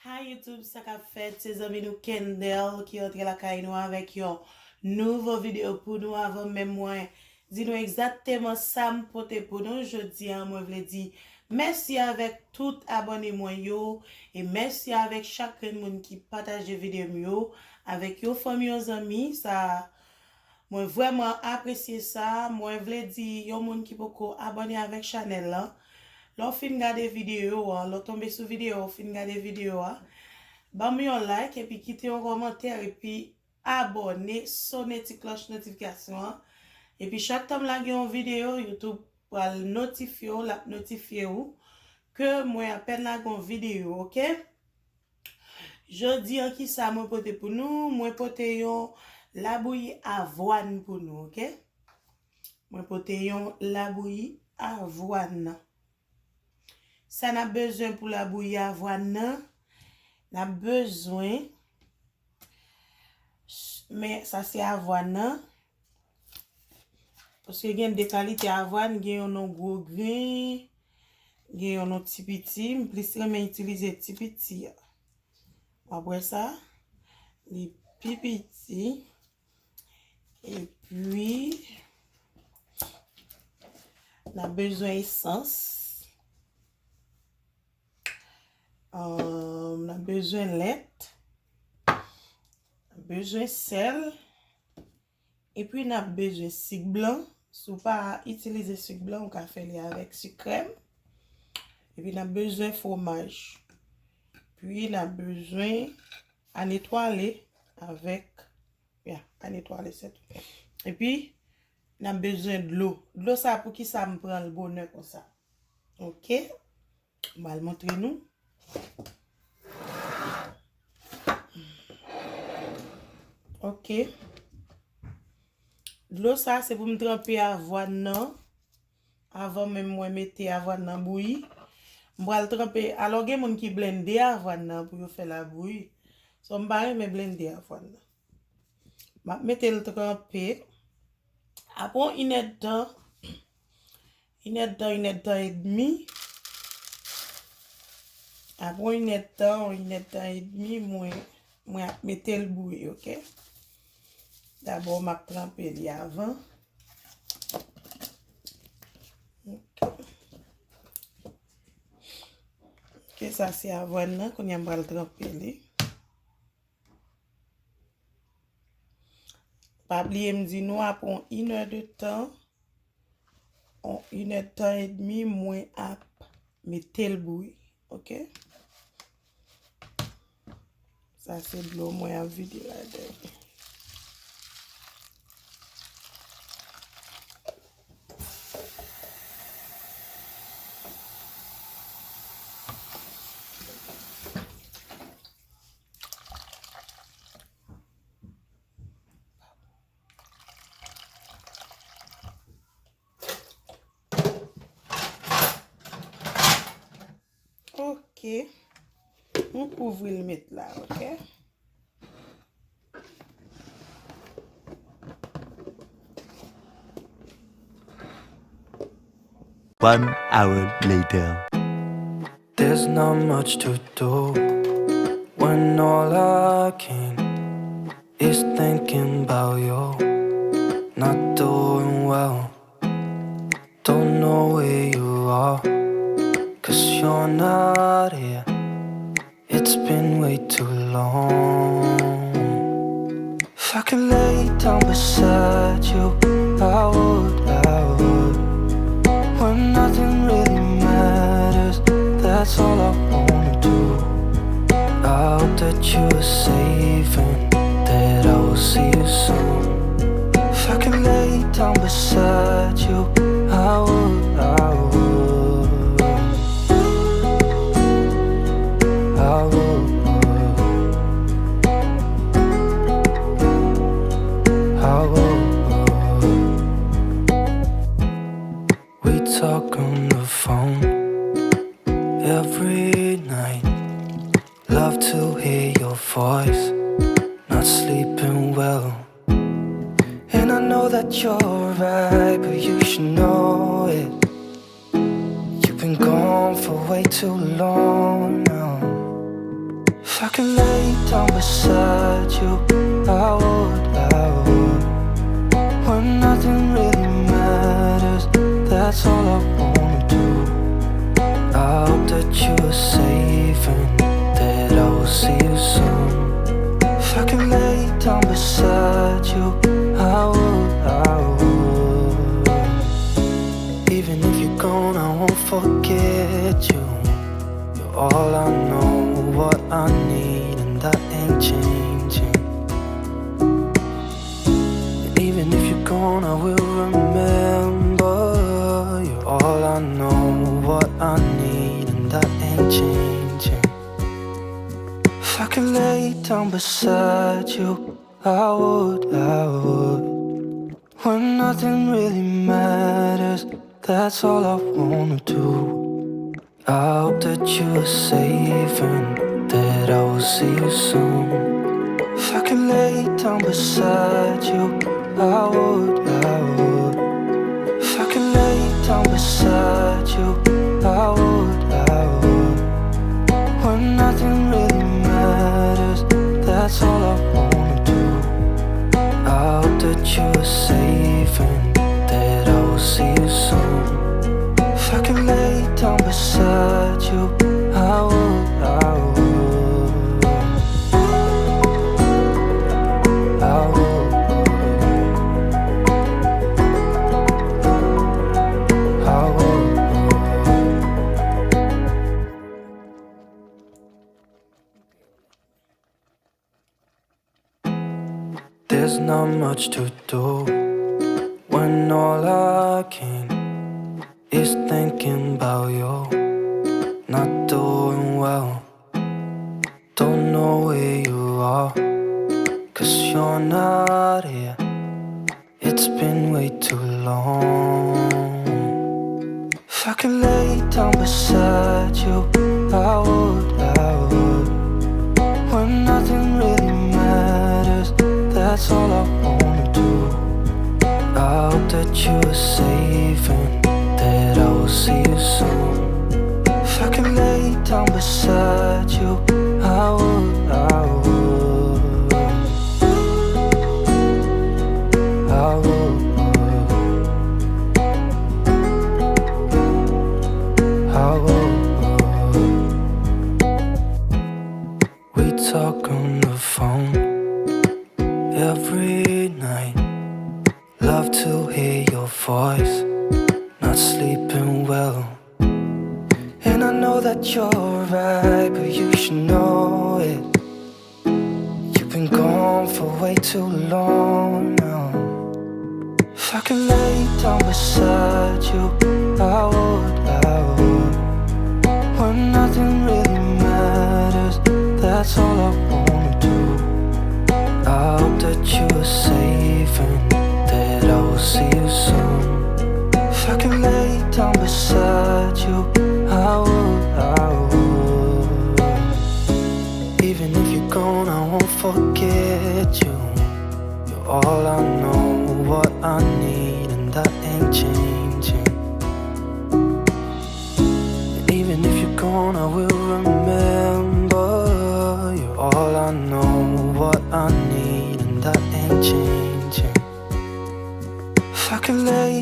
Hi YouTube, ça qu'a fait, c'est amis nous Kendall qui entre la caille nous avec une nouvelle vidéo pour nous avant même moi. Dis-nous exactement ça me porte pour nous. Je dis à moi, je dire merci avec tout abonné moi yo et merci avec chaque monde qui partage vidéo yo avec yo famille, aux amis. Ça, moi vraiment apprécié ça. Moi je voulais dire yo monde qui peut abonner avec channel là. Là, fin regarder vidéo, là tomber sur vidéo, fin regarder vidéo, bam un like et puis quitter un commentaire et puis abonner, sonner la cloche notification. Et puis chaque temps là une vidéo, YouTube va notifier la notifier ou que moi à peine là une vidéo, OK? Je dis qui ça moi porter pour nous, moi porter yon la bouillie avoine pour nous, OK? Moi porter yon la bouillie avoine. Ça n'a besoin pour la bouillie avoine, n'a besoin, mais ça c'est avoine, parce que il y a des qualités avoine, il y a un gros grain, il y a un petit petit, plus mais utiliser petit petit. Après ça, les petits, et puis on a besoin d'essence. On a besoin de lait, besoin de sel, et puis on a besoin de sucre blanc. Si vous pas utiliser sucre blanc, on peut faire avec sucre crème. Et puis on a besoin de fromage. Puis on a besoin à nettoyer avec, à nettoyer c'est tout. Et puis on a besoin de l'eau. De l'eau ça pour qui ça me prend le bonheur comme ça. OK? On va le montrer nous. OK. L'eau ça c'est pour me tremper avoine non. Avant même moi mettre avoine dans bouillie. Moi le tremper alors gen moun qui blender avoine nan pour faire la bouillie. So m'ba me blender avoine. M'a mettre le tremper. Après une heure et demie. Après une heure et demie moi mettre le bouillir, OK? D'abord m'a tremper li avant. OK, ça c'est avoine là qu'on y a le tremper li. Pas oublier me dire nous après une heure de temps, une heure et demie moins à mettre le bouillir, OK? Ça c'est de l'eau moins à vider là-dedans. OK. On couvre le mettre là, OK? One hour later. There's not much to do when all I can is thinking about you. Not doing well, don't know where you are, 'cause you're not here. It's been way too long. If I could lay down beside you, I would. When nothing really matters, that's all I wanna do. I hope that you are safe and that I will see you soon. If I could lay down beside you, I would. We talk on the phone every night. Love to hear your voice. Not sleeping well. And I know that you're right, but you should know it. You've been gone for way too long now. I could lay down beside you, I would, when nothing really matters, that's all I wanna do. I hope that you are safe and that I will see you soon. If I could lay down beside you, I would. Even if you're gone, I won't forget you. You're all I know, what I need, and that ain't changing. And even if you're gone, I will remember. You're all I know, what I need, and that ain't changing. If I could lay down beside you, I would. When nothing really matters, that's all I wanna do. I hope that you are safe and that I will see you soon. If I could lay down beside you, I would. If I could lay down beside you, I would. When nothing really matters, that's all I wanna do. I hope that you are safe and that I will see you soon. If I could lay down beside you, I would. I would. There's not much to do when all I can is thinking about you. Not doing well, don't know where you are, 'cause you're not here. It's been way too long. If I could lay down beside you, I would. When nothing really matters, that's all I wanna do. I hope that you are safe and that I will see you soon. If I could lay down beside you, I would. I would. We talk on the phone every night. Love to hear your voice. Not sleeping well, and I know that you're right, but you should know it. You've been gone for way too long now. If I could lay down beside you, I would. When nothing really matters, that's all I wanna do. I hope that you are safe and that I will see you soon. If I could lay down beside you, I would. Even if you're gone, I won't forget you. You're all I know, what I need, and that ain't changing. And even if you're gone, I will remember. You're all I know, what I need, and that ain't changing. If I could lay